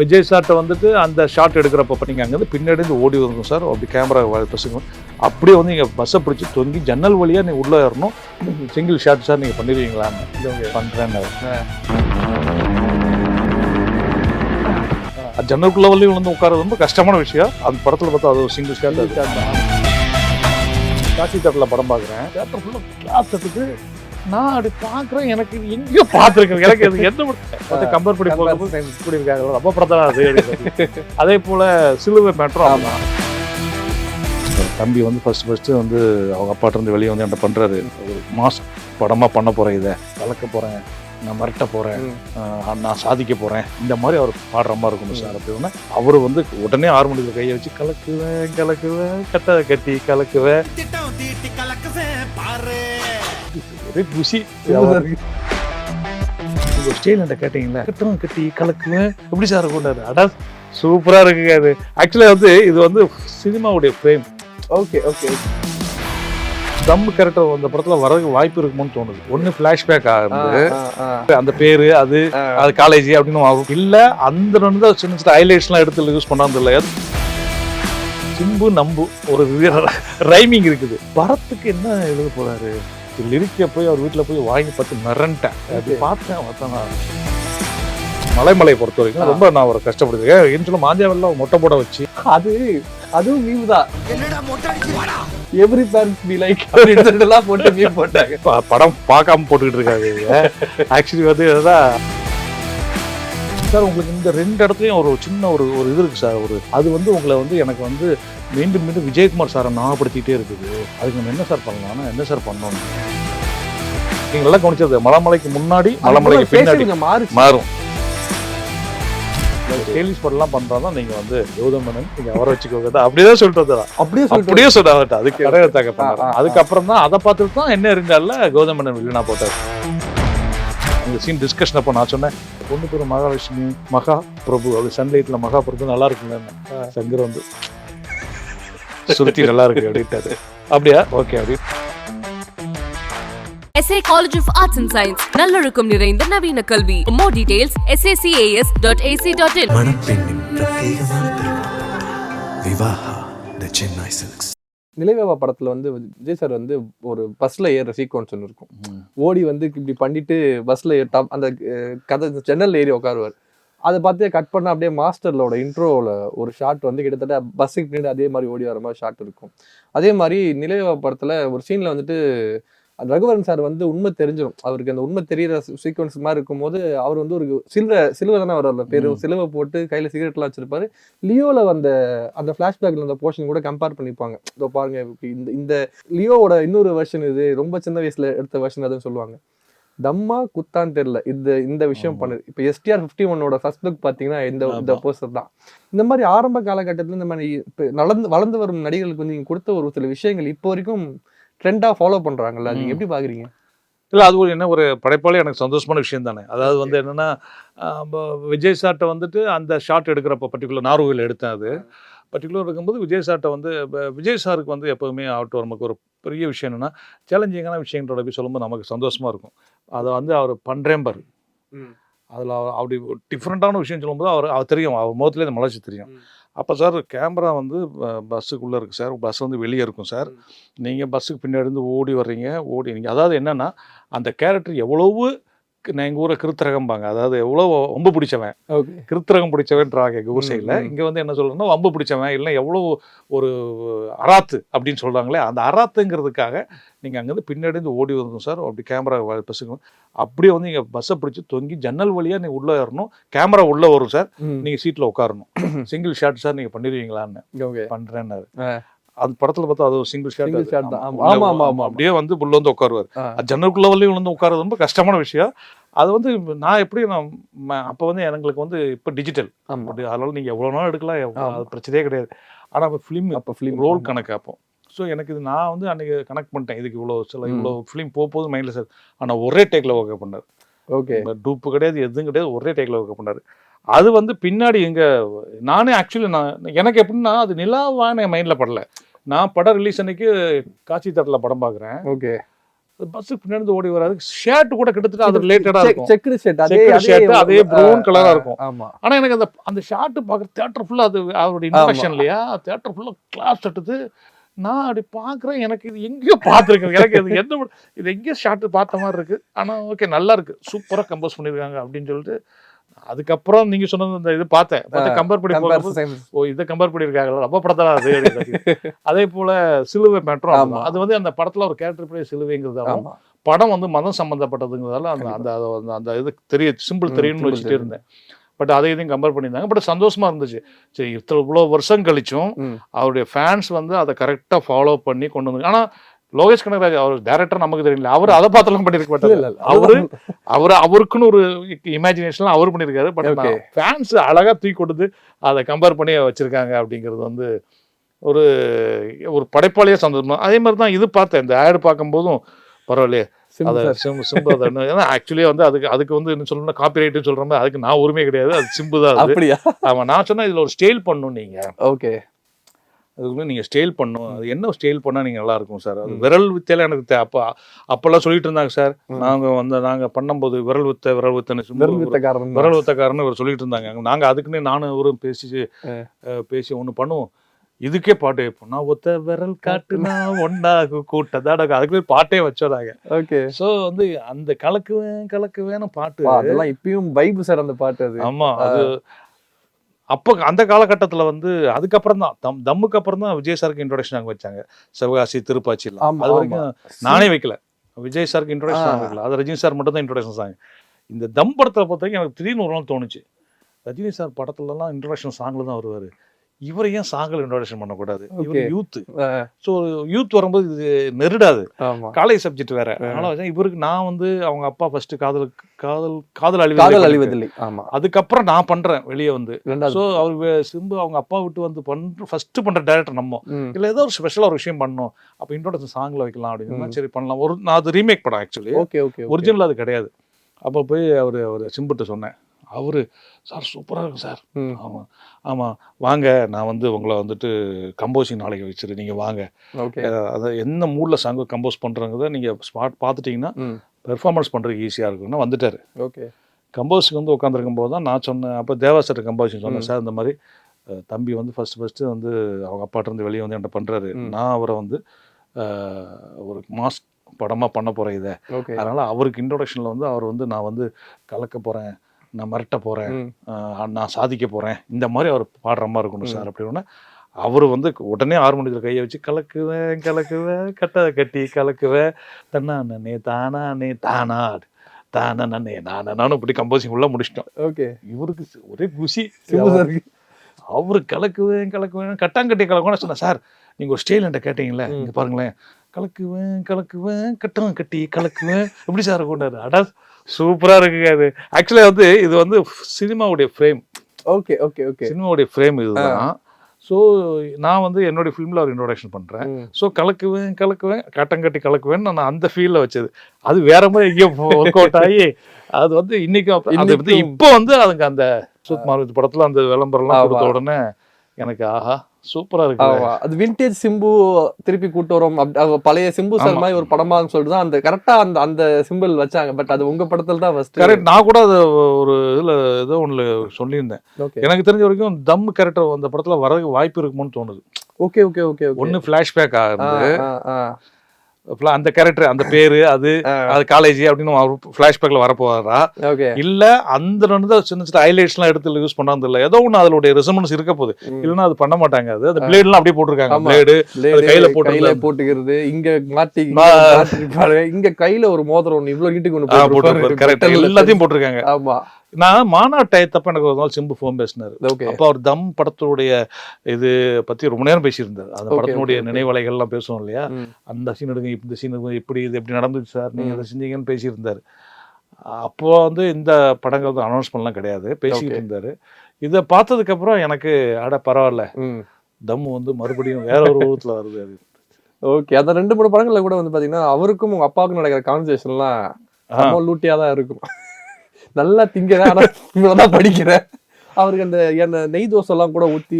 விஜய் சார்ட்ட வந்துட்டு அந்த ஷாட் எடுக்கிறப்ப நீங்கள் அங்கேருந்து பின்னாடி இருந்து ஓடி வரணும் சார். அப்படி கேமரா பஸ்ஸுங்க அப்படியே வந்து நீங்கள் பஸ்ஸை பிடிச்சி தொங்கி ஜன்னல் வழியாக நீங்கள் உள்ளே ஏறணும். சிங்கிள் ஷாட் சார் நீங்கள் பண்ணிடுவீங்களான்னு பண்ணுறேன்னு ஜன்னலுக்குள்ள வழியும் வந்து உட்காரது ரொம்ப கஷ்டமான விஷயம். அந்த படத்தில் பார்த்தா அது ஒரு சிங்கிள் ஷாட். காசி தேட்டரில் படம் பார்க்குறேன். தேட்டர் ஃபுல்லாக கிளாஸ் எடுத்துட்டு நான் அப்படி பார்க்குறேன். எனக்கு எங்கேயோ பார்த்துருக்கேன். எனக்கு அது என்ன கம்பேர் பண்ணி போகிறப்போ இப்படி இருக்காங்க ரொம்ப பிரதனா அது. அதே போல் சிலுவை மேட்ரும் ஆமாம். தம்பி வந்து ஃபஸ்ட்டு வந்து அவங்க அப்பாட்டிருந்து வெளியே வந்து என்கிட்ட பண்ணுறாரு. ஒரு மாஸ் படமாக பண்ண போகிறேன், இதை கலக்க போகிறேன், நான் மிரட்ட போகிறேன், நான் சாதிக்க போகிறேன், இந்த மாதிரி அவர் பாடுற மாதிரி இருக்கணும் சார் அப்படின்னா அவர் வந்து உடனே ஹார்மோனியத்தில் கையை வச்சு கலக்குவேன் கட்டை கட்டி கலக்குவேன் குஷி ஸ்டைல் என்கிட்ட கேட்டீங்களா கட்டவும் கட்டி கலக்குவேன் எப்படி சார் கொண்டாரு. அடா சூப்பராக இருக்குங்க. அது ஆக்சுவலாக வந்து இது வந்து சினிமாவுடைய ஃப்ரேம். ஓகே ஓகே தம் கேரக்டர் அந்த படத்துல வரதுக்கு வாய்ப்பு இருக்குமோன்னு தோணுது. ஒண்ணு பிளாஷ்பேக் ஆகுது, அந்த பேரு அது காலேஜ் அப்படின்னு ஆகும். இல்ல அந்த சின்ன சின்ன ஹைலைட்ஸ் எல்லாம் எடுத்து யூஸ் பண்ணாது இல்ல. சிம்பு நம்பு ஒரு ரைமிங் இருக்குது. படத்துக்கு என்ன எழுத போறாரு லிரிக்க போய் அவர் வீட்டுல போய் வாங்கி பார்த்து மிரண்டேன். அப்படி பார்த்தேன். மலைமலையை பொறுத்த வரைக்கும் ரொம்ப நான் ஒரு கஷ்டப்படுறேன். என்ன சொல்ல மாஞ்சாவெல்லாம் மொட்டை போட வச்சு அதுவும் மீம் தான். எவ்ரி பேரண்ட்ஸ் பி லைக் அப்படின்றதெல்லாம் போட்டு மீம் போட்டாங்க. படம் பார்க்காம போட்டுக்கிட்டு இருக்காங்க. ஆக்சுவலி வந்து இதுதான் சார். உங்களுக்கு இந்த ரெண்டு இடத்துலையும் ஒரு சின்ன ஒரு இது இருக்கு சார். அது வந்து உங்களை வந்து எனக்கு வந்து மீண்டும் மீண்டும் விஜயகுமார் சாரை ஞாபகப்படுத்திட்டே இருக்குது. அதுக்கு நம்ம என்ன சார் பண்ணலாம், என்ன சார் பண்ணணும். நீங்க எல்லாம் கவனிச்சது மலைமலைக்கு முன்னாடி மலைமலைக்கு பின்னாடி மாறும். ஸ்டைலிஷ் படம்லாம் பண்றாதான் நீங்க வந்து கௌதம் மேனன் நீங்க அவரை வச்சுக்கோங்க அப்படியே சொல்லிட்டு வந்தா. அப்படியே சொல்லிட்டு அதுக்கு கடகத்தாக பண்ணாரு. அதுக்கப்புறம் தான் அதை பார்த்துட்டு தான் என்ன இருந்தால கௌதம் மேனன் வில்லனா போட்டார். அந்த சீன் டிஸ்கஷன் அப்போ நான் சொன்னேன் பொண்ணு பேர் மகாலட்சுமி மகா பிரபு அது சன்லைட்ல மகா பிரபு நல்லா இருக்குங்க. சங்கர் வந்து சுருத்தி நல்லா இருக்கு அப்படின்ட்டாரு. அப்படியா ஓகே அப்படி. SA College of Arts and Science நல்லொழுக்கம் நிறைந்த நவீன கல்வி. More details sacas.ac.in. மணப்பெண்ணின் பிரத்யேகமான திருமணம் விவாஹா தி சென்னை சில்க்ஸ். நிலைவேவா படத்துல வந்து விஜய் சார் வந்து ஒரு பஸ்ல ஏற சீக்வன்ஸ் ஒன்று இருக்கும். ஓடி வந்து இப்படி பண்ணிட்டு பஸ்ல அந்த கதை ஜன்னல் ஏறி உட்காருவார். அதை பார்த்து கட் பண்ண அப்படியே மாஸ்டர்லோட இன்ட்ரோவில் ஒரு ஷாட் வந்து கிட்டத்தட்ட பஸ்ஸுக்கு பின்னாடி அதே மாதிரி ஓடி வர மாதிரி ஷாட் இருக்கும். அதே மாதிரி நிலைவேவா படத்துல ஒரு சீன்ல வந்துட்டு ரகுவரன் சார் வந்து உண்மை தெரிஞ்சிடும். அவருக்கு அந்த உண்மை தெரியிற சீக்வன்ஸ் மாதிரி இருக்கும்போது அவர் வந்து ஒரு சிலுவை தானே அவர் பேரு சிலுவை போட்டு கையில சிகரெட்லாம் வச்சிருப்பாரு. லியோல அந்த பிளாஷ்பேக்ல அந்த போர்ஷன் கூட கம்பேர் பண்ணிப்பாங்க. இதோ பாருங்க இந்த லியோவோட இன்னொரு வெர்ஷன் இது ரொம்ப சின்ன வயசுல எடுத்த வெர்ஷன் அதுன்னு சொல்லுவாங்க. தம்மா குத்தான்னு தெரியல இந்த விஷயம் பண்ணுது. இப்போ STR 51 ஃபர்ஸ்ட் லுக் பாத்தீங்கன்னா இந்த போஸ்டர் தான். இந்த மாதிரி ஆரம்ப காலகட்டத்துல இந்த மாதிரி வளர்ந்து வரும் நடிகர்களுக்கு வந்து நீங்க கொடுத்த ஒரு சில விஷயங்கள் இப்போ வரைக்கும் ட்ரெண்டா ஃபாலோ பண்றாங்கல்ல, நீங்க எப்படி பாக்குறீங்க? இல்ல அது ஒரு படைப்பாளி எனக்கு சந்தோஷமான விஷயம் தானே. அதாவது வந்து என்னன்னா விஜய் சார்ட்ட வந்துட்டு அந்த ஷாட் எடுக்கிறப்ப பர்டிகுலர் நார்வேல எடுத்தேன். அது பர்டிகுலர் இருக்கும்போது விஜய் சார்ட்ட வந்து விஜய் சாருக்கு வந்து எப்போவுமே ஆகட்டும் நமக்கு ஒரு பெரிய விஷயம் என்னன்னா சேலஞ்சிங்கான விஷயங்களோட போய் சொல்லும்போது நமக்கு சந்தோஷமா இருக்கும். அதை வந்து அவர் பண்றேன் பாரு அதில் அப்படி டிஃப்ரெண்ட்டான விஷயம் சொல்லும்போது அவர் தெரியும், அவர் முகத்துலேயே அந்த மலர்ச்சி தெரியும். அப்போ சார் கேமரா வந்து பஸ்ஸுக்குள்ளே இருக்குது சார், பஸ் வந்து வெளியே இருக்கும் சார், நீங்கள் பஸ்ஸுக்கு பின்னாடி இருந்து ஓடி வர்றீங்க, நீங்கள் அதாவது என்னென்னா அந்த கேரக்டர் எவ்வளவு எங்கள் ஊரை கிருத்தரகம்பாங்க, அதாவது எவ்வளோ வம்பு பிடிச்சவன் கிருத்தரகம் பிடிச்சவன்றாங்க எங்கள் ஊர் சைடில். இங்கே வந்து என்ன சொல்கிறேன்னா வம்பு பிடிச்சவன் இல்லை எவ்வளோ ஒரு அராத்து அப்படின்னு சொல்கிறாங்களே, அந்த அராத்துங்கிறதுக்காக நீங்கள் அங்கேருந்து பின்னாடி இருந்து ஓடி வரணும் சார். அப்படி கேமரா பஸ்ஸுக்கு அப்படியே வந்து நீங்கள் பஸ்ஸை பிடிச்சி தொங்கி ஜன்னல் வழியாக நீங்கள் உள்ளே ஏறணும், கேமரா உள்ளே வரும் சார், நீங்கள் சீட்டில் உட்காரணும், சிங்கிள் ஷாட் சார் நீங்கள் பண்ணிடுவீங்களான்னு பண்ணுறேன்னாரு. அந்த படத்துல பார்த்தா அது ஒரு சிங்கிள் ஷாட் தான். அப்படியே வந்து உள்ள வந்து உட்காருவார். ஜன்னலுக்குள்ள வரையும் வந்து உட்காருறது ரொம்ப கஷ்டமான விஷயம். அது வந்து நான் எப்படி அப்போ வந்து எங்களுக்கு வந்து இப்போ டிஜிட்டல் அதனால நீங்க எவ்வளவு நாள் எடுக்கலாம், அது பிரச்சனையே கிடையாது. ஆனா அப்போ ஃபிலிம் ரோல் கணக்கு அப்போ. ஸோ எனக்கு இது நான் வந்து அன்னைக்கு கனெக்ட் பண்ணிட்டேன், இதுக்கு இவ்வளோ ஃபிலிம் போகுது மைண்ட்ல சார். ஆனா ஒரே டேக்ல ஒர்க் பண்ணார். ஓகே, டூப்பு கிடையாது எதுவும் கிடையாது, ஒரே டேக்ல ஒர்க் பண்ணாரு. அது வந்து பின்னாடி நானே ஆக்சுவலி எனக்கு எப்படின்னா அது நிலாவான என் மைண்டில் படல. நான் படம் ரிலீஸ் அன்னைக்கு காட்சி தேட்டரில் படம் பார்க்குறேன். ஓகே, பஸ்ஸுக்கு பின்னாடி ஓடி வராது. ஷர்ட் கூட கிட்டத்தட்ட அது ரிலேட்டடாக இருக்கும். செக்குடு ஷர்ட், அதே ப்ரௌன் கலராக இருக்கும். ஆமா. ஆனால் எனக்கு அந்த ஷார்ட் பார்க்குற தியேட்டர் ஃபுல்லாக அது அவருடைய இன்ட்ரடக்ஷன் இல்லையா, தியேட்டர் ஃபுல்லாக கிளாஸ் தட்டுது. நான் அப்படி பார்க்குறேன், எனக்கு இது எங்கேயோ பார்த்துருக்கேன், எனக்கு இது இது எங்கேயோ ஷார்ட் பார்த்த மாதிரி இருக்குது. ஆனால் ஓகே நல்லா இருக்குது, சூப்பராக கம்போஸ் பண்ணியிருக்காங்க அப்படின்னு சொல்லிட்டு அதுக்கப்புறம் நீங்கள் சொன்னது இந்த இது பார்த்தேன், கம்பேர் பண்ணி ஓ இதை கம்பேர் பண்ணியிருக்காங்களா, ரொம்ப படத்தான் அது. அதே போல் சிலுவை மேட்ரும் அது வந்து அந்த படத்தில் ஒரு கேரக்டர் பிளே சிலுவைங்கிறதாலும் படம் வந்து மதம் சம்மந்தப்பட்டதுங்கிறதால அந்த அந்த இது சிம்பிள் தெரியும்னு வச்சுட்டு இருந்தேன். பட் அதை இதையும் கம்பேர் பண்ணியிருந்தாங்க. பட் சந்தோஷமா இருந்துச்சு. சரி இவ்வளோ வருஷம் கழிச்சும் அவருடைய ஃபேன்ஸ் வந்து அதை கரெக்டாக ஃபாலோ பண்ணி கொண்டு வந்து. ஆனால் லோகேஷ் கனகராஜ் அவர் டைரக்டர் நமக்கு தெரியல, அவர் அதை பார்த்தெல்லாம் பண்ணியிருக்க மாட்டாரு. அவருக்குன்னு ஒரு இமேஜினேஷன்லாம் அவர் பண்ணியிருக்காரு. பட் ஃபேன்ஸ் அழகாக தூக்கி கொடுத்து அதை கம்பேர் பண்ணி வச்சிருக்காங்க அப்படிங்கிறது வந்து ஒரு படைப்பாளியாக சந்தோஷமா. அதே மாதிரி தான் இது பார்த்தேன், இந்த ஆடு பார்க்கும்போதும் பரவாயில்லையே. ஆக்சுவலி வந்து அதுக்கு வந்து என்ன சொல்லணும்னா காப்பிரைட்னு சொல்ற மாதிரி அதுக்கு நான் உரிமை கிடையாது, அது சிம்பு தான். அப்படியா? ஆமா, நான் சொன்னா இதுல ஒரு ஸ்டைல் பண்ணணும் நீங்க. ஓகே, அதுக்குள்ள நீங்க ஸ்டைல் பண்ணணும். அது என்ன ஸ்டைல் பண்ணா நீங்க நல்லா இருக்கும் சார். அது விரல் வித்தையில எனக்கு அப்பெல்லாம் சொல்லிட்டு இருந்தாங்க சார். நாங்க பண்ணும்போது விரல் வித்தன்னு விரல் வித்தக்காரன்னு இவர் சொல்லிட்டு இருந்தாங்க. நாங்க அதுக்குன்னு நானும் இவரும் பேசி ஒண்ணு பண்ணுவோம், இதுக்கே பாட்டு வைப்போம். நான் ஒத்த விரல் காட்டுனா ஒன்னாகு கூட்டதான், அதுக்கு பாட்டே வச்சோதாங்க. ஓகே, சோ வந்து அந்த கலக்குவேன்னு பாட்டு அதெல்லாம் இப்பயும் வைப் சார் அந்த பாட்டு. அது ஆமா, அது அப்போ அந்த காலகட்டத்தில் வந்து அதுக்கப்புறம் தான் தம்முக்கு அப்புறம் தான் விஜய் சாருக்கு இன்ட்ரோடக்ஷன் அங்கே வச்சாங்க. சிவகாசி, திருப்பாச்சி எல்லாம் அது வரைக்கும் நானே வைக்கல, விஜய் சாருக்கு இன்ட்ரோடக்ஷன் வைக்கல. அது ரஜினி சார் மட்டும் தான் இன்ட்ரோடக்ஷன் சாங். இந்த தம் படத்தை பொறுத்த வரைக்கும் எனக்கு திடீர்னு ஒரு நாள் தோணுச்சு, ரஜினி சார் படத்துலலாம் இன்ட்ரோடக்ஷன் சாங்கில் தான் வருவார், இவரை ஏன் சாங்கில் இன்ட்ரோடக்ஷன் பண்ணக்கூடாது? இவர் யூத்து, ஸோ யூத் வரும்போது இது நெருடாது, காலேஜ் சப்ஜெக்ட் வேற. அதனால இவருக்கு நான் வந்து அவங்க அப்பா ஃபர்ஸ்ட் காதல் அழிவதில்லை, அதுக்கப்புறம் நான் பண்றேன் வெளியே வந்து. ஸோ அவர் சிம்பு அவங்க அப்பா விட்டு வந்து ஃபர்ஸ்ட் பண்ற டைரக்டர் நம்ம இல்லை, ஏதோ ஒரு ஸ்பெஷலாக ஒரு விஷயம் பண்ணணும், அப்போ இன்ட்ரோடக்ஷன் சாங்கில் வைக்கலாம் அப்படின்னு. சரி பண்ணலாம். நான் அது ரீமேக் படம் ஆக்சுவலி, ஒரிஜினல் அது கிடையாது. அப்போ போய் அவர் சிம்புட்டு சொன்னேன், அவரு சார் சூப்பராக இருக்கு சார். ஆமாம் ஆமாம் வாங்க, நான் வந்து உங்களை வந்துட்டு கம்போசிங் நாளைக்கு வச்சுரு, நீங்கள் வாங்க. அதை என்ன மூடில் சாங்கு கம்போஸ் பண்ணுறங்கிறத நீங்கள் ஸ்பாட் பார்த்துட்டிங்கன்னா பெர்ஃபார்மன்ஸ் பண்ணுறதுக்கு ஈஸியாக இருக்குன்னு வந்துட்டார். ஓகே, கம்போஸுக்கு வந்து உட்காந்துருக்கும் போது தான் நான் சொன்னேன், அப்போ தேவா சார் கம்போசிங் சொன்னேன், சார் இந்த மாதிரி தம்பி வந்து ஃபஸ்ட்டு வந்து அவங்க அப்பாட்டிருந்து வெளியே வந்து என்கிட்ட பண்ணுறாரு, நான் அவரை வந்து ஒரு மாஸ் படமாக பண்ண போகிறேன் இதை, அதனால் அவருக்கு இன்ட்ரோடக்ஷனில் வந்து அவர் வந்து நான் வந்து கலக்க போகிறேன், நான் மிரட்ட போகிறேன், நான் சாதிக்க போகிறேன், இந்த மாதிரி அவர் பாடுற மாதிரி இருக்கணும் சார் அப்படின்னா. அவர் வந்து உடனே ஹார்மோனியத்தில் கையை வச்சு கலக்குவேன் கட்டதை கட்டி கலக்குவேன் தன்னானே தானே தானாடு தானே நானும் இப்படி கம்போசிங் உள்ள முடிச்சிட்டோம். ஓகே, இவருக்கு ஒரே குஷி, அவரு கலக்குவேன் கட்டாங்கட்டி கலக்குவேன்னு சொன்னேன். சார் நீங்கள் ஒரு ஸ்டைல் என்கிட்ட கேட்டீங்களே, இங்கே பாருங்களேன், கலக்குவேன் கட்டம் கட்டி கலக்குவேன் எப்படி சார் கொண்டாரு. அடா சூப்பராக இருக்குங்க. அது ஆக்சுவலாக வந்து இது வந்து சினிமாவுடைய ஃப்ரேம். ஓகே ஓகே ஓகே, சினிமாவுடைய ஃப்ரேம் இதுதான். ஸோ நான் வந்து என்னுடைய ஃபிலிமில் ஒரு இன்ட்ரோடக்ஷன் பண்ணுறேன். ஸோ கலக்குவேன் கட்டங்கட்டி கலக்குவேன்னு நான் அந்த ஃபீல்டில் வச்சது. அது வேற மாதிரி எங்கேயோ ஒர்க் அவுட் ஆகி அது வந்து இன்னைக்கு இப்போ வந்து அதுங்க அந்த சுத்மார் படத்தில் அந்த விளம்பரம்லாம் கொடுத்த உடனே எனக்கு ஆஹா சூப்பரா இருக்கு. அது விண்டேஜ் சிம்பு திருப்பி கூட்டு வரும், பழைய சிம்பு சார் மாதிரி ஒரு படமா சொல்லிட்டு தான் அந்த கரெக்டா அந்த சிம்பிள் வச்சாங்க. பட் அது உங்க படத்துல தான் ஃபர்ஸ்ட். கரெக்ட், நான் கூட அது ஒரு இதுல ஏதோ ஒண்ணு சொல்லியிருந்தேன். எனக்கு தெரிஞ்ச வரைக்கும் தம் கேரக்டர் அந்த படத்துல வர வாய்ப்பு இருக்குமோன்னு தோணுது. ஓகே ஓகே ஓகே, ஒன்னு பிளாஷ்பேக் ஆகுது, அந்த கேரக்டர் அந்த பேரு அது காலேஜ் அப்படின்னு பிளாஷ்பேக்ல வரப்போறா இல்ல அந்த சின்ன சின்ன ஹைலைட்ஸ் எல்லாம் எடுத்து யூஸ் பண்ணாது இல்ல, ஏதோ ஒண்ணு அதோட ரெசமன்ஸ் இருக்க போகுது. இல்லன்னா அது பண்ண மாட்டாங்க. அது அந்த பிளேட் எல்லாம் அப்படியே போட்டிருக்காங்க, பிளேடு கையில போட்டுக்கிறது, இங்க மாட்டி இங்க கையில ஒரு மோதிரம் ஒண்ணு இவ்வளவு நீட்டுக்கு ஒண்ணு போட்டுருக்காங்க. கரெக்டா எல்லாத்தையும் போட்டிருக்காங்க. ஆமா, நான் மாநாடு டயத்தப்ப எனக்கு ஒரு நாள் சிம்பு ஃபோன் பேசினாரு. அப்ப அவர் தம் படத்துடைய இது பத்தி ரொம்ப நேரம் பேசியிருந்தாரு. அந்த படத்தினுடைய நினைவலைகள் எல்லாம் பேசுவோம் இல்லையா, அந்த சீன் எடுங்க, இந்த சீன் இப்படி இது எப்படி நடந்துச்சு சார், நீங்க அதை செஞ்சீங்கன்னு பேசியிருந்தாரு. அப்போ வந்து இந்த படங்கள் வந்து அனௌன்ஸ்மெண்ட்லாம் கிடையாது, பேசிக்கிட்டு இருந்தாரு. இதை பார்த்ததுக்கு அப்புறம் எனக்கு அட பரவாயில்ல, தம் வந்து மறுபடியும் வேற ஒரு உருவத்துல வருது. அது ஓகே, அந்த 2-3 படங்கள்ல கூட வந்து பாத்தீங்கன்னா அவருக்கும் உங்க அப்பாவுக்கும் நடக்கிற கான்வர்சேஷன்லாம் லூட்டியா தான் இருக்கும். நல்லா திங்கிறேன், ஆனா இவ்வளவுதான் படிக்கிறேன். அவருக்கு அந்த நெய் தோசை எல்லாம் கூட ஊத்தி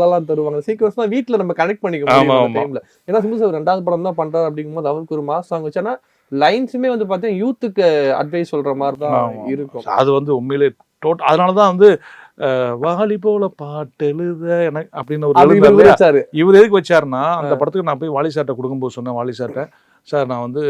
எல்லாம் தருவாங்க. சீக்கிரம் தான் வீட்டுல நம்ம கனெக்ட் பண்ணிக்க முடியும் டைம்ல. ஏன்னா சிம்பு சார் 2வது படம் தான் பண்றாரு அப்படிங்கும்போது அவருக்கு ஒரு மாஸ் சாங் வச்சானா லைன்ஸுமே வந்து பார்த்தீங்கன்னா யூத்துக்கு அட்வைஸ் சொல்ற மாதிரி தான் ஆமா. இருக்கும். அது வந்து உண்மையிலே அதனால தான் வந்து வாலி போல பாட்டு எழுத எனக்கு அப்படின்னு ஒரு அது எழுதுனார் இவரு இல்லையா? வச்சாரு. இவர் எதுக்கு வச்சாருன்னா அந்த படத்துக்கு நான் போய் வாலி சார்ட்ட கொடுக்கும்போது சொன்னேன், வாலி சார்ட்ட, சார் நான் வந்து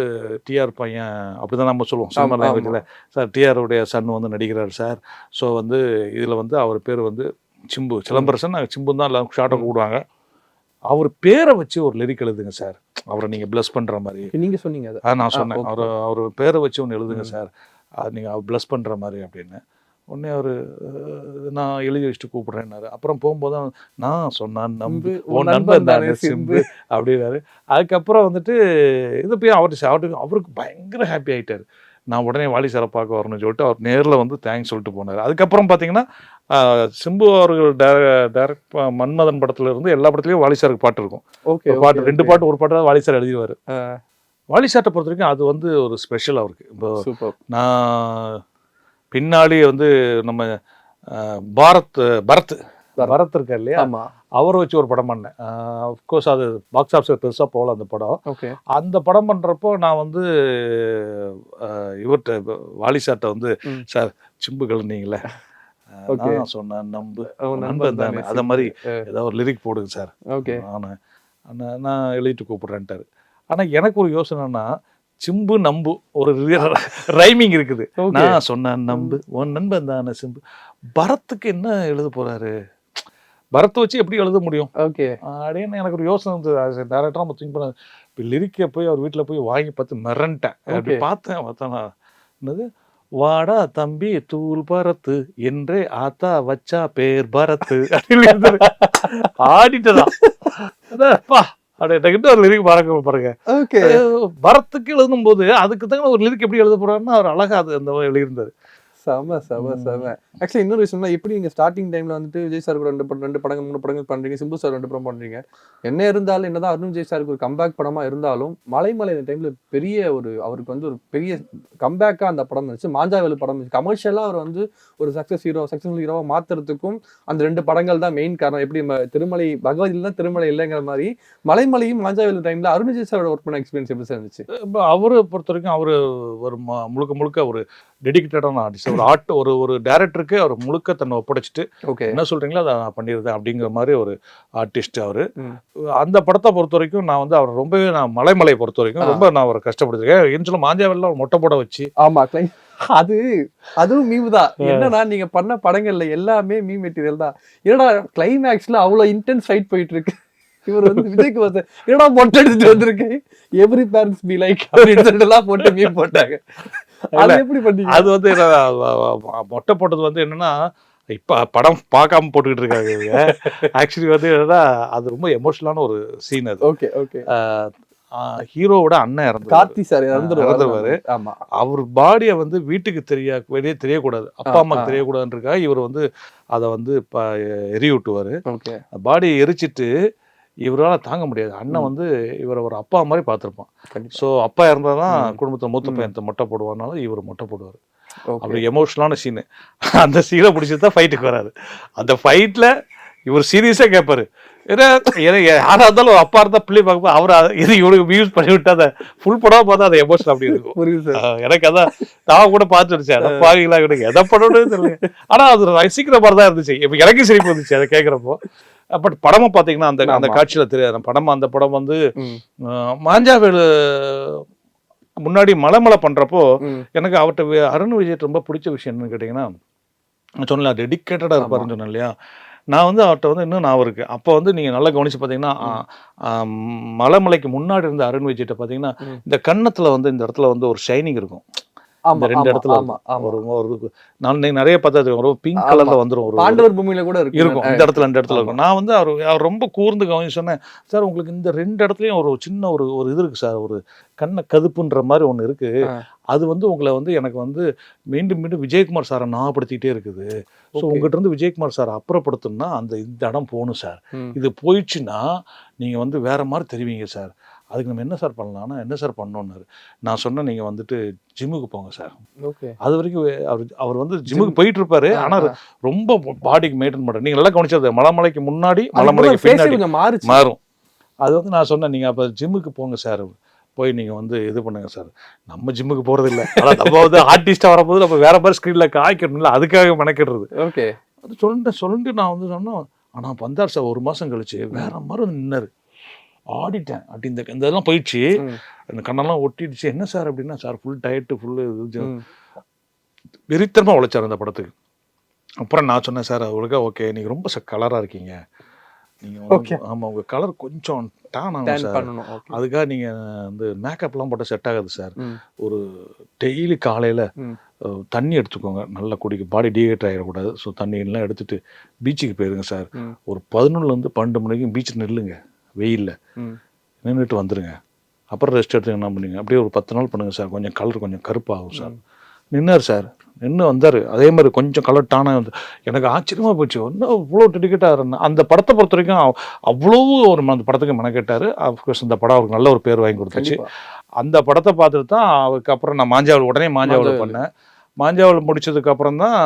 டிஆர் பையன் அப்படிதான் நம்ம சொல்லுவோம் சினிமா ஆமா, லாங்குவேஜில், சார் டிஆர் உடைய சன் வந்து நடிக்கிறார் சார். ஸோ வந்து இதில் வந்து அவர் பேர் வந்து சிம்பு சிலம்பரசன், சிம்பு தான் எல்லாம் ஷார்ட்டை கூப்பிடுவாங்க. அவர் பேரை வச்சு ஒரு லிரிக் எழுதுங்க சார், அவரை நீங்கள் ப்ளஸ் பண்ணுற மாதிரி. நீங்க சொன்னீங்க அது. நான் சொன்னேன், okay. அவர் பேரை வச்சு ஒன்று எழுதுங்க சார், அது நீங்கள் ப்ளஸ் பண்ணுற மாதிரி அப்படின்னு. உடனே அவர் நான் எழுதி வச்சுட்டு கூப்பிட்றேன்னாரு. அப்புறம் போகும்போது தான் நான் சொன்னான் நம்பு உன் நண்பன் தானே சிம்பு அப்படின்னாரு. அதுக்கப்புறம் வந்துட்டு இது போய் அவருக்கு பயங்கர ஹாப்பி ஆகிட்டார். நான் உடனே வாலி சாரை பார்க்க வரணும்னு சொல்லிட்டு அவர் நேரில் வந்து தேங்க்ஸ் சொல்லிட்டு போனார். அதுக்கப்புறம் பார்த்தீங்கன்னா சிம்பு அவர்கள் டைரக்ட் மன்மதன் படத்துல இருந்து எல்லா படத்துலையும் வாலி சாருக்கு பாட்டு இருக்கும். ஓகே, பாட்டு 2 பாட்டு ஒரு பாட்டு வாலி சார் எழுதிடுவார். வாலி சார்ட்டை பொறுத்த வரைக்கும் அது வந்து ஒரு ஸ்பெஷல் அவருக்கு. இப்போ சூப்பர். நான் பின்னாடி வந்து நம்ம பரத் இருக்கார் இல்லையா, ஆமா. அவரை வச்சு ஒரு படம் பண்ணேன். அஃப்கோர்ஸ் அது பாக்ஸ் ஆஃபீஸில் பெருசாக போகல அந்த படம். ஓகே. அந்த படம் பண்ணுறப்போ நான் வந்து இவர்கிட்ட வாலி சார்ட்ட வந்து, சார் சிம்பு கலந்தீங்களே, நான் சொன்னேன் நம்பு நண்பன் தானே, அதை மாதிரி ஏதாவது ஒரு லிரிக் போடுங்க சார், ஓகே, நான் எழுதிட்டு கூப்பிட்றேன்ட்டாரு. ஆனால் எனக்கு ஒரு யோசனைன்னா, சிம்பு நம்பு ஒரு ரைமிங் இருக்குது. நான் சொன்னேன் நம்பு உன் நண்பன் தானே சிம்பு. பரத்துக்கு என்ன எழுத போறாரு, பரத்தை வச்சு எப்படி எழுத முடியும் ஓகே அப்படின்னு எனக்கு ஒரு யோசனை இருந்தது. டேரக்டராக நம்ம திங்க் பண்ண, இப்போ லிரிக்கை போய் அவர் வீட்டில் போய் வாங்கி பார்த்து மிரண்டேன். அப்படி பார்த்தேன் என்னது, வாடா தம்பி தூள் பரத்து என்றே ஆத்தா வச்சா பேர் பரத்து அப்படின்னு ஆடிட்டதான் அப்படியே ஒரு லிரிக் பாருங்க. ஓகே. பரத்துக்கு எழுதும் போது அதுக்கு தகுந்த ஒரு லிரிக் எப்படி எழுத போறாருன்னா அவர் அழகா அது அந்த எழுதியிருந்தாரு. செம. ஆக்சுவலி இன்னொரு விஷயம்னா, எப்படி நீங்க ஸ்டார்டிங் டைம்ல வந்துட்டு விஜய் சார் கூட 2 படங்கள் 3 படங்கள் பண்றீங்க, சிம்பு சார் 2 படம் பண்றீங்க. என்ன இருந்தாலும் என்னதான் அருண் விஜய் சாருக்கு ஒரு கம்பேக் படமா இருந்தாலும் மலைமலை இந்த டைம்ல பெரிய ஒரு அவருக்கு வந்து ஒரு பெரிய கம்பேக்கா அந்த படம் இருந்துச்சு. மாஞ்சாவேலு படம் கமர்ஷியலா அவர் வந்து ஒரு சக்சஸ்ஃபுல் ஹீரோவா மாத்துறதுக்கும் அந்த 2 படங்கள் தான் மெயின் காரணம். எப்படி திருமலை பகவத் இல்லைன்னா திருமலை இல்லைங்கிற மாதிரி மலைமலையும் மாஞ்சாவேலு டைம்ல அருண் விஜய் சாரோட ஒர்க் பண்ண எக்ஸ்பீரியன்ஸ் எப்படி இருந்துச்சு? அவரை பொறுத்த வரைக்கும் அவரு ஒரு முழுக்க ஒரு டெடிக்கேட்டடான ஆர்டிஸ்ட், ஒரு டைரக்டருக்கு அவர் முழுக்க தன்னை ஒப்படைச்சிட்டு என்ன சொல்றீங்களோ அதை நான் பண்ணிடுறேன் அப்படிங்கிற மாதிரி ஒரு ஆர்டிஸ்ட் அவரு. அந்த படத்தை பொறுத்த வரைக்கும் நான் வந்து அவர் ரொம்பவே, நான் மலைமலை பொறுத்த வரைக்கும் ரொம்ப நான் அவரை கஷ்டப்படுத்திருக்கேன். ஏன்னு சொல்ல மாஞ்சாவெல்லாம் ஒரு மொட்டை போட வச்சு. ஆமா, அதுவும் மீம் தான். என்னன்னா நீங்க பண்ண படங்கள்ல எல்லாமே மீம் மெட்டீரியல் தான். என்னடா கிளைமேக்ஸ்ல அவ்வளவு இன்டென்ஸ் ஃபைட் போயிட்டு இருக்கு, இவர் வந்து விஜய்க்கு வந்து என்னடா மொட்டை எடுத்துட்டு வந்திருக்கு, எவ்ரி பேரண்ட்ஸ் பி லைக் அப்படின்னு எல்லாம் போட்டு மீம் போட்டாங்க. அது எப்படி பண்ணீங்க? அது வந்து மொட்டை போட்டது வந்து என்னன்னா, இப்ப படம் பார்க்காம போட்டுக்கிட்டு இருக்காங்க. ஆக்சுவலி வந்து என்னன்னா அது ரொம்ப எமோஷனலான ஒரு சீன் அது. Okay okay. ஹீரோவோட அண்ணன் இறந்து, கார்த்தி சார் இறந்துருவாரு. ஆமா, அவர் பாடியை வந்து வீட்டுக்கு வெளியே தெரியக்கூடாது, அப்பா அம்மாக்கு தெரியக்கூடாதுன்றதுக்காக இவர் வந்து அதை வந்து எரி விட்டுவாரு. பாடியை எரிச்சிட்டு இவரால் தாங்க முடியாது. அண்ணன் வந்து இவரை ஒரு அப்பா மாதிரி பார்த்துருப்பான். ஸோ அப்பா இருந்தாதான் குடும்பத்தை மூத்த பையன் மொட்டை போடுவார்னால இவர் மொட்டை போடுவார். அப்படி எமோஷனலான சீனு. அந்த சீனை பிடிச்சி தான் ஃபைட்டுக்கு வராது. அந்த ஃபைட்டில் இவர் சீரியஸாக கேட்பாரு, யாரா இருந்தாலும் ஒரு அப்பா இருந்தா பிள்ளை பார்க்க அவர் இது இவனுக்கு யூஸ் பண்ணி விட்டு அதை ஃபுல் படம் பார்த்தா அதை எமோஷன் அப்படி இருக்கும். எனக்கு அதான் நான் கூட பார்த்துருச்சேன், அதை பாருங்களா எனக்கு எதை பண்ணணும்னு தெரியல. ஆனா அது ரசிக்கிற மாதிரி தான் இருந்துச்சு. இப்போ எனக்கு சிரிப்பு வந்துச்சு அதை கேட்குறப்போ. பட் படமா பாத்தீங்கன்னா அந்த காட்சியில தெரியாது படம். அந்த படம் வந்து மாஞ்சாவேலு முன்னாடி மலைமலை பண்றப்போ எனக்கு அவர்கிட்ட அருண் விஜய் ரொம்ப பிடிச்ச விஷயம் என்னன்னு கேட்டீங்கன்னா, சொன்னல டெடிக்கேட்டடா இருப்பாருன்னு சொன்னேன் இல்லையா. நான் வந்து அவர்கிட்ட வந்து இன்னும் நான் இருக்கு. அப்போ வந்து நீங்க நல்லா கவனிச்சு பாத்தீங்கன்னா, மலைமலைக்கு முன்னாடி இருந்த அருண் விஜய்கிட்ட பாத்தீங்கன்னா இந்த கன்னத்துல வந்து இந்த இடத்துல வந்து ஒரு ஷைனிங் இருக்கும். இந்த 2 இடத்துல நான் நிறைய பார்த்தா ஒரு பிங்க் கலர்ல வந்துரும், பாண்டவர் பூமியில கூட இருக்கும். இந்த இடத்துல 2 இடத்துல இருக்கும். நான் வந்து அவர் ரொம்ப கூர்ந்து கவனிச்சு சொன்னேன், சார் உங்களுக்கு இந்த 2 இடத்துலயும் ஒரு சின்ன ஒரு இது இருக்கு சார், ஒரு கண்ண கதுப்புன்ற மாதிரி ஒண்ணு இருக்கு. அது வந்து உங்களை வந்து எனக்கு வந்து மீண்டும் மீண்டும் விஜயகுமார் சாரை ஞாபகப்படுத்திட்டே இருக்குது. ஸோ உங்ககிட்ட இருந்து விஜயகுமார் சார் அப்புறப்படுத்தணும்னா இந்த இடம் போகணும் சார். இது போயிடுச்சுன்னா நீங்க வந்து வேற மாதிரி தெரிவிங்க சார். அதுக்கு நம்ம என்ன சார் பண்ணலாம்னா என்ன சார் பண்ணணும்னாரு. நான் சொன்னேன், நீங்கள் வந்துட்டு ஜிம்முக்கு போங்க சார். அது வரைக்கும் அவர் வந்து ஜிம்முக்கு போயிட்டு இருப்பாரு. ஆனால் ரொம்ப பாடிக்கு மெயின்டைன் பண்ணுறாரு. நீங்கள் நல்லா கவனிச்சது மலைமலைக்கு முன்னாடி மலைமலைக்கு பின்னாடி மாறும். அது வந்து நான் சொன்னேன், நீங்கள் அப்போ ஜிம்முக்கு போங்க சார். போய் நீங்கள் வந்து இது பண்ணுங்கள் சார். நம்ம ஜிம்முக்கு போகிறது இல்லை, ஆனால் நம்ம வந்து ஆர்டிஸ்ட்டாக வரும்போது நம்ம வேறு மாதிரி ஸ்க்ரீனில் காய்க்கணும்ல, அதுக்காக மெனக்கிடுறது. ஓகே. அது சொல்லிட்டு நான் வந்து சொன்னோம். ஆனால் வந்தார் சார் 1 மாதம் கழிச்சு வேறு மாதிரி நின்னார். ஆடிட்டேன். இந்த இதெல்லாம் போயிடுச்சு, அந்த கண்ணெல்லாம் ஒட்டிடுச்சு. என்ன சார் அப்படின்னா, சார் ஃபுல் டயட்டு ஃபுல்லு இது வெறித்தனமாக உழைச்சார் அந்த படத்துக்கு. அப்புறம் நான் சொன்னேன், சார் அவளுக்கா ஓகே, நீங்கள் ரொம்ப கலராக இருக்கீங்க, நீங்கள் ஆமாம் உங்கள் கலர் கொஞ்சம் டேன் ஆகும் சார், அதுக்காக நீங்கள் வந்து மேக்கப்லாம் போட்டால் செட் ஆகாது சார். ஒரு டெய்லி காலையில் தண்ணி எடுத்துக்கோங்க, நல்லா குடிக்க, பாடி டீஹைட்ரேட் ஆகிடக்கூடாது. ஸோ தண்ணியெல்லாம் எடுத்துகிட்டு பீச்சுக்கு போயிருங்க சார். ஒரு 11லேருந்து 12 மணிக்கு பீச்சில் நில்லுங்க, வெயிலில் நின்றுட்டு வந்துடுங்க. அப்புறம் ரெஸ்ட் எடுத்துங்க. என்ன பண்ணுங்க, அப்படியே ஒரு 10 நாள் பண்ணுங்கள் சார், கொஞ்சம் கலர் கொஞ்சம் கருப்பாகும் சார். நின்னார் சார், நின்று வந்தார். அதே மாதிரி கொஞ்சம் கலர் டானாக வந்து எனக்கு ஆச்சரியமாக போச்சு. இன்னும் இவ்வளோ டெடிக்கேட்டாக இருந்தேன். அந்த படத்தை பொறுத்த வரைக்கும் அவ்வளோ ஒரு அந்த படத்துக்கு மெனக்கேட்டார். அஃப்கோர்ஸ் அந்த படம் அவருக்கு நல்ல ஒரு பேர் வாங்கி கொடுத்துச்சு. அந்த படத்தை பார்த்துட்டு தான் அதுக்கப்புறம் நான் உடனே மாஞ்சாவல் பண்ணேன். மாஞ்சாவல் முடிச்சதுக்கப்புறம் தான்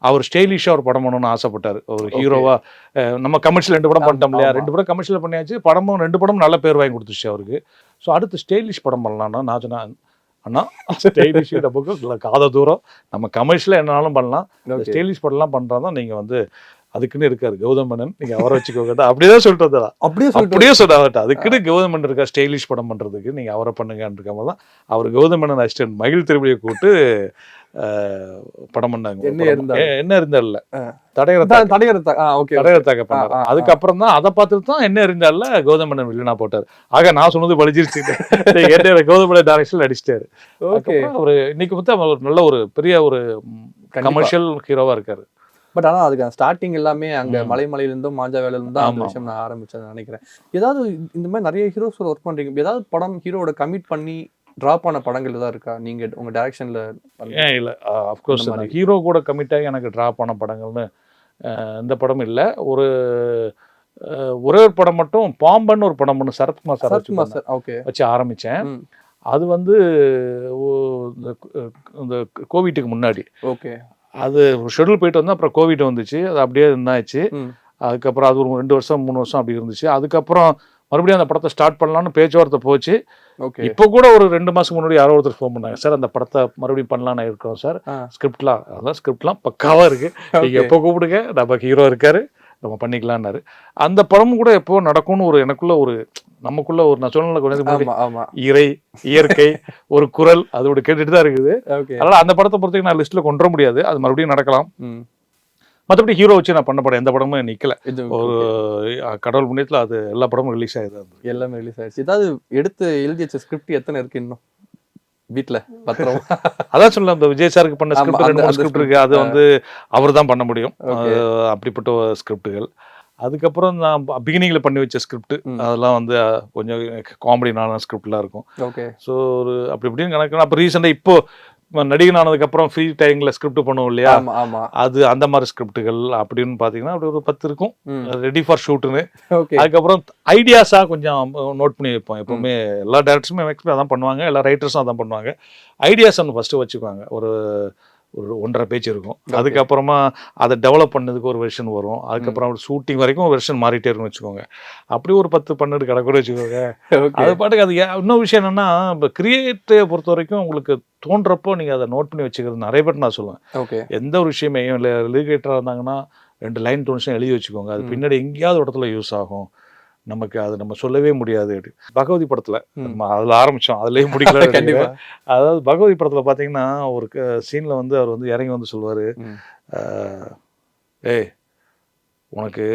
அவர் ஸ்டைலிஷாக ஒரு படம் பண்ணணும்னு ஆசைப்பட்டார். ஒரு ஹீரோவாக நம்ம கமர்ஷியல் 2 படம் பண்ணிட்டோம் இல்லையா, 2 படம் கமர்ஷியல் பண்ணியாச்சு, படமும் 2 படம் நல்ல பேர் வாங்கி கொடுத்துச்சு அவருக்கு. ஸோ அடுத்து ஸ்டைலிஷ் படம் பண்ணலான்னா நான் சொன்னேன், அண்ணா ஸ்டைலிஷ் நமக்கு காத தூரம், நம்ம கமர்ஷியலாக என்னன்னாலும் பண்ணலாம், ஸ்டைலிஷ் படம்லாம் பண்ணுறதா நீங்கள் வந்து அதுக்குன்னு இருக்காரு கௌதம் மேனன், நீங்கள் அவரை வச்சுக்கோங்க. அப்படிதான் சொல்லிட்டு வந்தா, அப்படியே சொன்னார்ட்ட, அதுக்குன்னு கௌதம் மேனன் இருக்கா ஸ்டைலிஷ் படம் பண்ணுறதுக்கு, நீங்கள் அவரை பண்ணுங்கன்னு இருக்காம தான் அவர் கௌதம் மேனன் அசிஸ்டன்ட் மகிழ் திருமணியை கூப்பிட்டு படம் பண்ணாங்க. என்ன இருந்தால தடையறத்தாக பண்ணாரு. அதுக்கப்புறம் தான் அதை பார்த்துட்டு தான் என்ன இருந்தால கௌதம் மேனன் வில்லனா போட்டார். ஆக நான் சொன்னது பழிச்சிருச்சு, கௌதம் மேனன் டைரக்ஷன்ல அடிச்சிட்டாரு. அவரு இன்னைக்கு வந்து அவர் நல்ல ஒரு பெரிய ஒரு கமர்ஷியல் ஹீரோவா இருக்காரு. பட் ஆனால் அதுக்கு ஸ்டார்டிங் எல்லாமே அங்கே மலைமலையிலிருந்தும் மாஞ்சாவேலிருந்தும் தான் அந்த விஷயம் நான் ஆரம்பிச்சேன்னு நினைக்கிறேன். ஏதாவது இந்த மாதிரி நிறைய ஹீரோஸ் ஒர்க் பண்ணுறீங்க, ஏதாவது படம் ஹீரோட கமிட் பண்ணி ட்ராப் ஆன படங்கள் ஏதாவது இருக்கா நீங்க உங்க டைரக்ஷன்ல? ஏன் இல்லை, அஃப்கோர்ஸ் ஹீரோ கூட கமிட் ஆகி எனக்கு ட்ராப் ஆன படங்கள்னு இந்த படம் இல்லை. ஒரே ஒரு படம் மட்டும், பாம்பன் ஒரு படம் பண்ணு சரத்குமார் சார் வச்சு ஆரம்பித்தேன். அது வந்து இந்த கோவிட்டுக்கு முன்னாடி. ஓகே. அது ஷெட்யூல் போயிட்டு வந்தோம், அப்புறம் கோவிட் வந்துச்சு, அது அப்படியே இருந்தாச்சு. அதுக்கப்புறம் அது ஒரு 2 வருஷம் 3 வருஷம் அப்படி இருந்துச்சு. அதுக்கப்புறம் மறுபடியும் அந்த படத்தை ஸ்டார்ட் பண்ணலான்னு பேச்சுவார்த்தை போச்சு. இப்போ கூட ஒரு 2 மாதம் முன்னாடி யாரோ ஒருத்தர் ஃபோன் பண்ணாங்க, சார் அந்த படத்தை மறுபடியும் பண்ணலான்னு இருக்கோம் சார், ஸ்கிரிப்ட்லாம் பக்காவாக இருக்குது, நீங்கள் எப்போ கூப்பிடுங்க, நம்ம ஹீரோ இருக்காரு, நம்ம பண்ணிக்கலான்னாரு. அந்த படமும் கூட எப்போ நடக்கும்னு ஒரு எனக்குள்ள ஒரு நமக்குள்ள ஒரு நான் சொன்ன இறை இயற்கை ஒரு குரல் அதோட கேட்டுட்டு தான் இருக்குது. அதனால அந்த படத்தை பொறுத்தவரைக்கும் நான் லிஸ்ட்ல கொண்டு வர முடியாது, அது மறுபடியும் நடக்கலாம். மற்றபடி ஹீரோ வச்சு நான் பண்ண படம் எந்த படமும் நிற்கல. ஒரு கடவுள் புண்ணியத்தில் அது எல்லா படமும் ரிலீஸ் ஆகிடுது, எல்லாமே ரிலீஸ் ஆயிடுச்சு. ஏதாவது எடுத்து எழுதி வச்ச ஸ்கிரிப்ட் எத்தனை இருக்கு இன்னும் வீட்டில் பத்திரம்? அதான் சொல்லலாம், இந்த விஜய் சாருக்கு பண்ண ஸ்கிரிப்ட் 2-3 ஸ்கிரிப்ட் இருக்கு, அது வந்து அவர் தான் பண்ண முடியும், அப்படிப்பட்ட ஸ்கிரிப்டுகள். அதுக்கப்புறம் நான் பிகினிங்கில் பண்ணி வச்ச ஸ்கிரிப்ட் அதெல்லாம் வந்து கொஞ்சம் காமெடினான ஸ்கிரிப்ட்லாம் இருக்கும். ஓகே. ஸோ ஒரு அப்படி இப்படின்னு கணக்கு. அப்போ ரீசெண்டாக இப்போ நடிகன் ஆனதுக்கப்புறம் ஃப்ரீ டைமில் ஸ்கிரிப்ட் பண்ணுவோம் இல்லையா, அது அந்த மாதிரி ஸ்கிரிப்டுகள் அப்படின்னு பார்த்தீங்கன்னா அப்படி ஒரு 10 இருக்கும் ரெடி ஃபார் ஷூட்டுன்னு. அதுக்கப்புறம் ஐடியாஸாக கொஞ்சம் நோட் பண்ணி வைப்போம். எப்போவுமே எல்லா டேரக்டர்ஸுமே மேக்ஸிமம் அதான் பண்ணுவாங்க, எல்லா ரைட்டர்ஸும் அதான் பண்ணுவாங்க. ஐடியாஸ் ஒன்று ஃபஸ்ட்டு வச்சுக்குவாங்க, ஒரு 1.5 பேஜ் இருக்கும். அதுக்கப்புறமா அதை டெவலப் பண்ணதுக்கு ஒரு வெர்ஷன் வரும். அதுக்கப்புறம் ஷூட்டிங் வரைக்கும் ஒரு வெர்ஷன் மாறிட்டே இருக்குன்னு வச்சுக்கோங்க. அப்படி ஒரு 10-12 கிடக்கூட வச்சுக்கோங்க. அது பாட்டுக்கு அது இன்னொரு விஷயம் என்னன்னா, இப்போ கிரியேட்டிவை பொறுத்த வரைக்கும் உங்களுக்கு தோன்றப்போ நீங்கள் அதை நோட் பண்ணி வச்சுக்கிறது நிறைய பேர் நான் சொல்லுவேன். எந்த ஒரு விஷயமே லிரிகேட்டராக இருந்தாங்கன்னா 2 லைன் தோணுச்சுன்னா எழுதி வச்சுக்கோங்க, அது பின்னாடி எங்கேயாவது இடத்துல யூஸ் ஆகும், நமக்கு அது நம்ம சொல்லவே முடியாது. பகவதி படத்துல நம்ம அதில் ஆரம்பிச்சோம், அதுலேயே முடிக்கல கண்டிப்பா. அதாவது பகவதி படத்துல பார்த்தீங்கன்னா ஒரு சீன்ல வந்து அவர் வந்து இறங்கி வந்து சொல்லுவாரு, ஏய் உனக்கு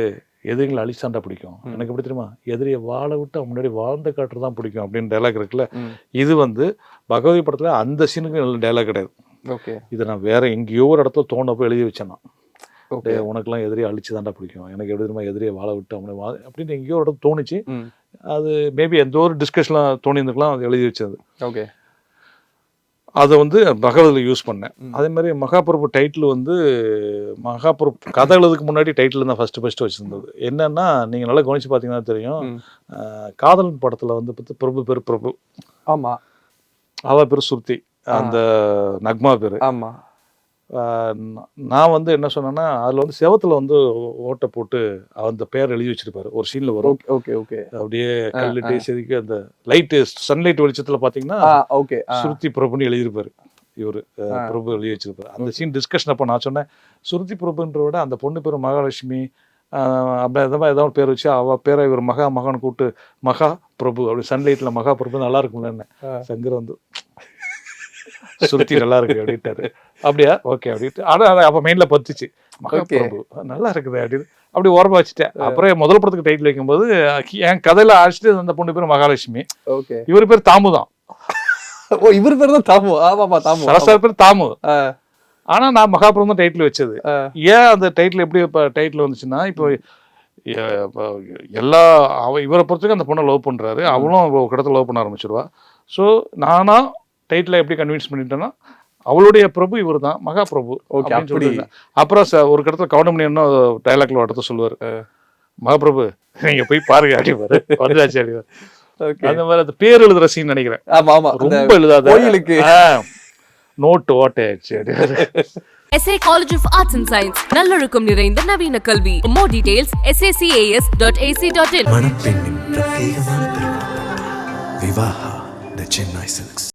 எதிரிகளை அழிச்சாண்டா பிடிக்கும், எனக்கு எப்படி தெரியுமா, எதிரியை வாழ விட்டு முன்னாடி வாழ்ந்த காட்டு தான் பிடிக்கும் அப்படின்னு டைலாக் இருக்குல்ல. இது வந்து பகவதி படத்துல அந்த சீனுக்கு நல்ல டைலாக் கிடையாது. இதை நான் வேற எங்கேயோ ஒரு இடத்துல தோணப்போ எழுதி வச்சேன்னா, உனக்குலாம் எதிரியை அழிச்சு தாண்டா பிடிக்கும், எனக்கு எப்படி தெரியுமா எதிரியை வாழ விட்டு அவனை அப்படின்னு எங்கேயோ ஒரு இடத்துல தோணுச்சு. அது மேபி எந்த ஒரு டிஸ்கஷன்லாம் தோணியிருந்துக்கலாம், அது எழுதி வச்சது. அதை வந்து பகவதில் யூஸ் பண்ணேன். அதே மாதிரி மகாபிரபு டைட்டில் வந்து மகாபிரபு கதை எழுதுக்கு முன்னாடி டைட்டில் தான் ஃபஸ்ட்டு வச்சுருந்தது. என்னன்னா நீங்கள் நல்லா கவனிச்சு பார்த்தீங்கன்னா தெரியும், காதலன் படத்தில் வந்து பிரபு பேர் பிரபு, ஆமாம், அவ பேர் சுருதி, அந்த நக்மா பேர். ஆமாம். நான் வந்து என்ன சொன்னேன்னா அதில் வந்து செவத்துல வந்து ஓட்டை போட்டு அந்த பேர் எழுதி வச்சிருப்பாரு. ஒரு சீனில் வரும். Okay okay. அப்படியே கல்லுட்டு செதுக்கி அந்த லைட்டு சன்லைட் வெளிச்சத்தில் பார்த்தீங்கன்னா ஓகே. சுருதி பிரபுன்னு எழுதியிருப்பாரு. இவர் பிரபு எழுதி வச்சிருப்பாரு. அந்த சீன் டிஸ்கஷன் அப்போ நான் சொன்னேன், சுருதி பிரபுன்ற விட அந்த பொண்ணு பேர் மகாலட்சுமி அப்படி ஏதாவது பேர் வச்சு அவள் பேரை இவர் மகான்னு கூப்பிட்டு மகா பிரபு அப்படி சன்லைட்டில் மகா பிரபு நல்லா இருக்கும்ல என்ன சங்கர் வந்து சுருத்தி நல்லா இருக்கு அப்படின்ட்டாரு. அப்படியா ஓகே அப்படின்ட்டு. ஆனால் அப்போ மெயினில் பத்துச்சு மகா பிரபு நல்லா இருக்குது அப்படின்னு அப்படி ஓரமாக வச்சுட்டேன். அப்புறம் முதல் படத்துக்கு டைட்டில் வைக்கும்போது என் கதையில அழைச்சிட்டு அந்த பொண்ணு பேர் மகாலட்சுமி, ஓகே, இவர் பேர் தாமு தான். ஓ இவர் பேர் தான் தாமு. ஆமாமா தாமு. சரசார் பேர் தாமு. ஆனா நான் மகாபுரம் தான் டைட்டில் வச்சது. ஏன் அந்த டைட்டில் எப்படி இப்போ டைட்டில் வந்துச்சுன்னா, இப்போ எல்லா இவரை பொறுத்தவரைக்கும் அந்த பொண்ணை லவ் பண்றாரு, அவளும் ஒரு கடத்தில் லவ் பண்ண ஆரம்பிச்சிருவா. ஸோ நானா டைட்டில் எப்படி கன்வின்ஸ் பண்ணிட்டேன்னா, அவளுடைய பிரபு இவர் தான் மகா பிரபு அப்படின்னு சொல்லிட்டு. அப்புறம் ஒரு கடத்தில் கவுண்டமணி என்ன டைலாக்ல அடுத்து சொல்லுவார், மகாபிரபு நீங்க போய் பாருங்க அப்படிவாரு, வந்துடாச்சு அப்படிவாரு. அந்த மாதிரி அந்த பேர் எழுதுற சீன் நினைக்கிறேன். ரொம்ப எழுதாத note ஓட்டையாச்சு. SA College of Arts and Science நல்லொழுக்கம் நிறைந்த நவீன கல்வி. More details sacas.ac.in. மணப்பெண்ணின் பிரத்யேகமான திருமணம் விவாஹா தி சென்னை சில்க்ஸ்.